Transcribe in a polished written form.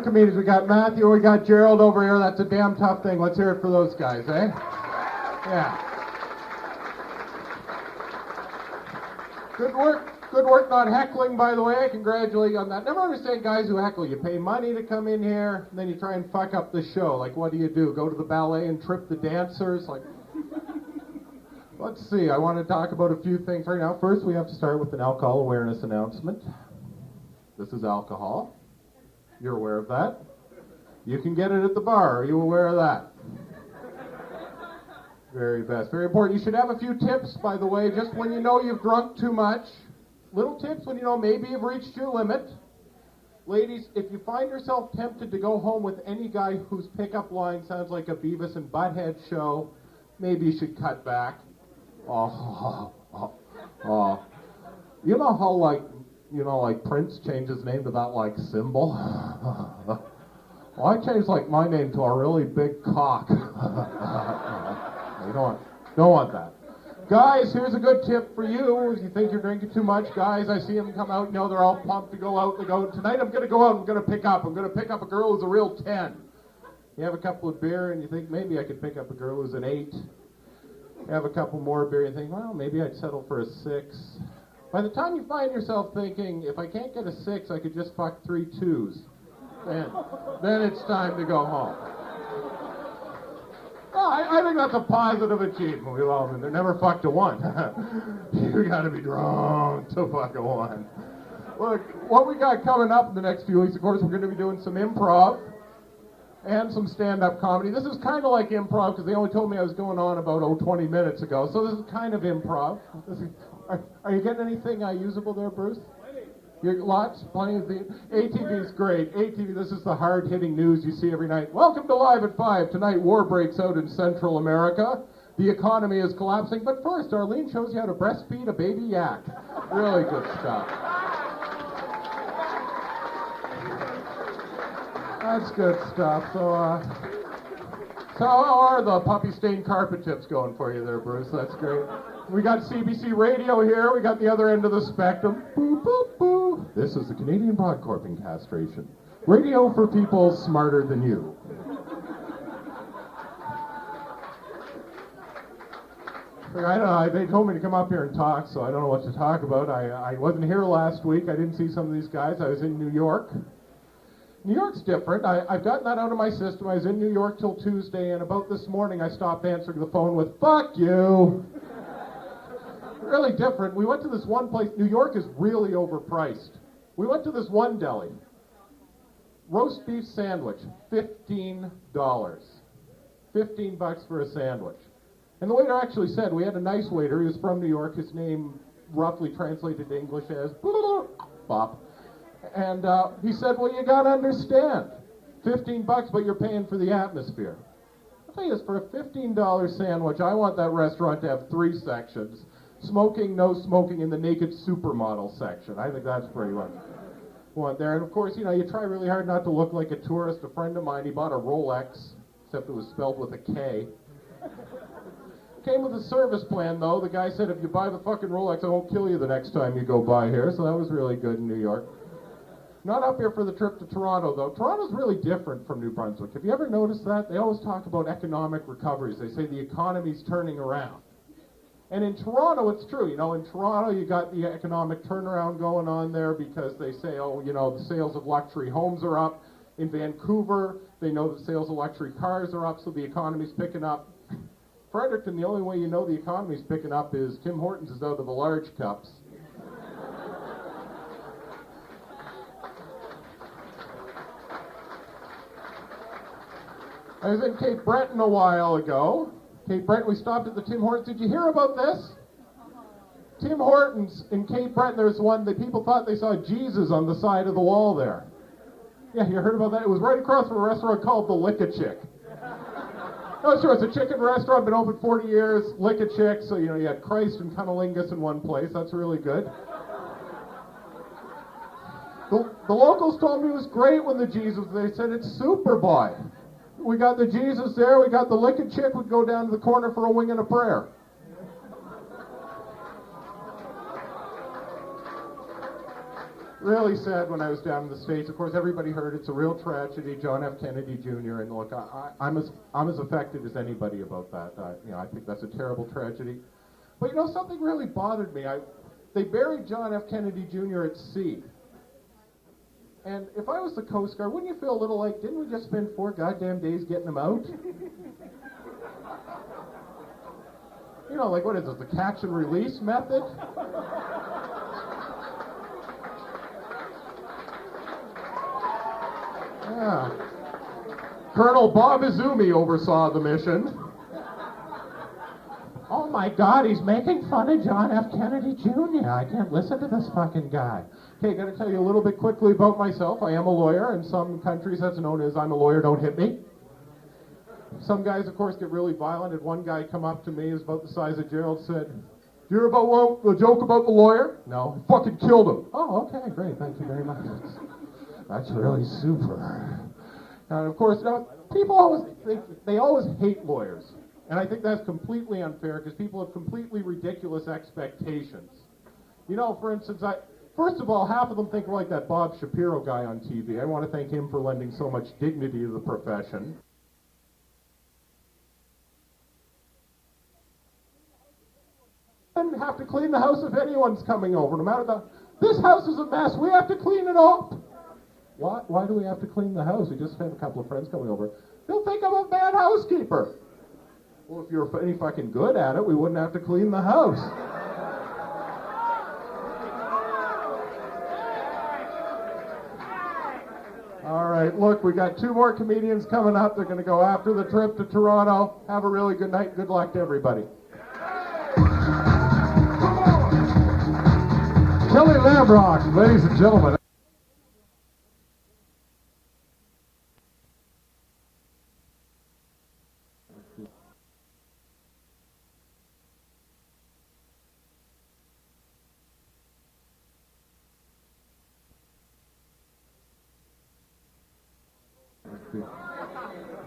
Comedians, we got Matthew, we got Gerald over here. That's a damn tough thing. Let's hear it for those guys, eh? Yeah. Good work not heckling, by the way. I congratulate you on that. Never understand guys who heckle. You pay money to come in here, and then you try and fuck up the show. Like, what do? Go to the ballet and trip the dancers? Like, let's see. I want to talk about a few things right now. First, we have to start with an alcohol awareness announcement. This is alcohol. You're aware of that. You can get it at the bar. Are you aware of that? Very best. Very important. You should have a few tips, by the way, just when you know you've drunk too much. Little tips when you know maybe you've reached your limit. Ladies, if you find yourself tempted to go home with any guy whose pickup line sounds like a Beavis and Butthead show, maybe you should cut back. You know how, like Prince changed his name to that, symbol? Well, I changed, my name to a really big cock. You don't want that. Guys, here's a good tip for you. If you think you're drinking too much, guys, I see them come out, they're all pumped to go out. They go, tonight I'm going to go out, I'm going to pick up a girl who's a real 10. You have a couple of beer and you think, maybe I could pick up a girl who's an 8. You have a couple more beer and you think, well, maybe I'd settle for a 6. By the time you find yourself thinking, if I can't get a 6, I could just fuck 3 2s. Then it's time to go home. Well, I think that's a positive achievement. We've all been there. Never fucked a 1. You gotta be drunk to fuck a 1. Look, what we got coming up in the next few weeks, of course, we're going to be doing some improv and some stand-up comedy. This is kind of like improv because they only told me I was going on about 20 minutes ago. So this is kind of improv. Are you getting anything usable there, Bruce? Plenty of the ATV's great. ATV, this is the hard-hitting news you see every night. Welcome to Live at 5. Tonight, war breaks out in Central America. The economy is collapsing. But first, Arlene shows you how to breastfeed a baby yak. Really good stuff. That's good stuff. So how are the puppy-stained carpet tips going for you there, Bruce? That's great. We got CBC Radio here. We got the other end of the spectrum. Boo, boo, boo. This is the Canadian Broadcorping Castration. Radio for people smarter than you. I don't know, they told me to come up here and talk, so I don't know what to talk about. I wasn't here last week. I didn't see some of these guys. I was in New York. New York's different. I've gotten that out of my system. I was in New York till Tuesday, and about this morning I stopped answering the phone with, "Fuck you." Really different. We went to this one place. New York is really overpriced. We went to this one deli. Roast beef sandwich, $15. $15 for a sandwich. And the waiter actually said, we had a nice waiter. He was from New York. His name roughly translated to English as Bob. And he said, well, you got to understand, $15, but you're paying for the atmosphere. I'll tell you this, for a $15 sandwich, I want that restaurant to have 3 sections. Smoking, no smoking, in the naked supermodel section. I think that's pretty much what there. And of course, you try really hard not to look like a tourist. A friend of mine, he bought a Rolex, except it was spelled with a K. Came with a service plan, though. The guy said, if you buy the fucking Rolex, I won't kill you the next time you go by here. So that was really good in New York. Not up here for the trip to Toronto, though. Toronto's really different from New Brunswick. Have you ever noticed that? They always talk about economic recoveries. They say the economy's turning around. And in Toronto, it's true. In Toronto, you got the economic turnaround going on there because they say, the sales of luxury homes are up. In Vancouver, they know that sales of luxury cars are up, so the economy's picking up. Fredericton, the only way you know the economy's picking up is Tim Hortons is out of the large cups. I was in Cape Breton a while ago. Cape Breton, we stopped at the Tim Hortons. Did you hear about this? Tim Hortons in Cape Breton, there's one that people thought they saw Jesus on the side of the wall there. Yeah, you heard about that? It was right across from a restaurant called the Lick-a-Chick. Oh, sure, it's a chicken restaurant, been open 40 years, Lick-a-Chick, so, you had Christ and cunnilingus in one place. That's really good. The locals told me it was great when the Jesus, they said it's super boy. We got the Jesus there, we got the Lick-a-Chick, we'd go down to the corner for a wing and a prayer. really sad when I was down in the States. Of course, everybody heard it's a real tragedy, John F. Kennedy Jr. And look, I'm as affected as anybody about that. I think that's a terrible tragedy. But something really bothered me. They buried John F. Kennedy Jr. at sea. And if I was the Coast Guard, wouldn't you feel a little like, didn't we just spend 4 goddamn days getting him out? Like what is this, the catch and release method? Yeah. Colonel Bob Izumi oversaw the mission. Oh my God, he's making fun of John F. Kennedy Jr. I can't listen to this fucking guy. Okay, got to tell you a little bit quickly about myself. I am a lawyer. In some countries, that's known as I'm a lawyer, don't hit me. Some guys, of course, get really violent. And one guy come up to me, is about the size of Gerald, said, "Do you hear about the joke about the lawyer?" "No." "I fucking killed him." "Oh, okay, great. Thank you very much. That's really super." And of course, people always hate lawyers. And I think that's completely unfair because people have completely ridiculous expectations. For instance, first of all, half of them think we're like that Bob Shapiro guy on TV. I want to thank him for lending so much dignity to the profession. And have to clean the house if anyone's coming over. No matter this house is a mess. We have to clean it up. Why do we have to clean the house? We just had a couple of friends coming over. They'll think I'm a bad housekeeper. Well, if you're any fucking good at it, we wouldn't have to clean the house. All right, look, we got 2 more comedians coming up. They're going to go after the trip to Toronto. Have a really good night. Good luck to everybody. Kelly Lamrock, ladies and gentlemen. Yeah.